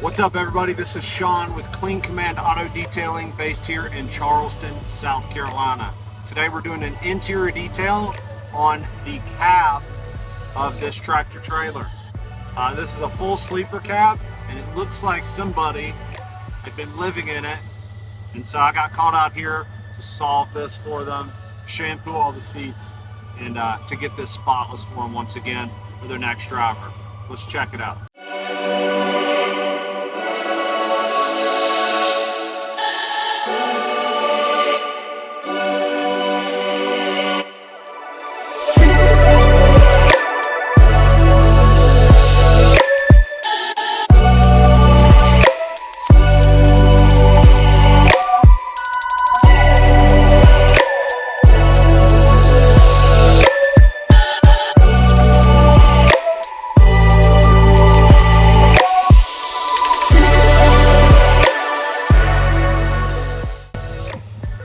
What's up, everybody? This is Sean with Clean Command Auto Detailing based here in Charleston, South Carolina. Today we're doing an interior detail on the cab of this tractor trailer. This is a full sleeper cab, and it looks like somebody had been living in it, and so I got called out here to solve this for them, shampoo all the seats, and to get this spotless for them once again for their next driver. Let's check it out.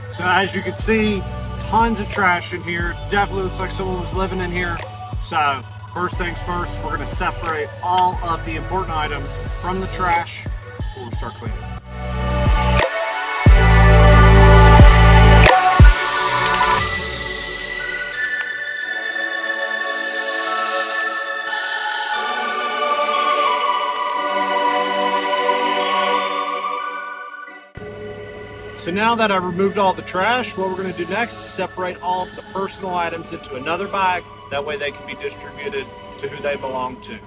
So as you can see, tons of trash in here. Definitely looks like someone was living in here. So first things first, we're gonna separate all of the important items from the trash before we start cleaning. So now that I've removed all the trash, what we're going to do next is separate all of the personal items into another bag. That way they can be distributed to who they belong to.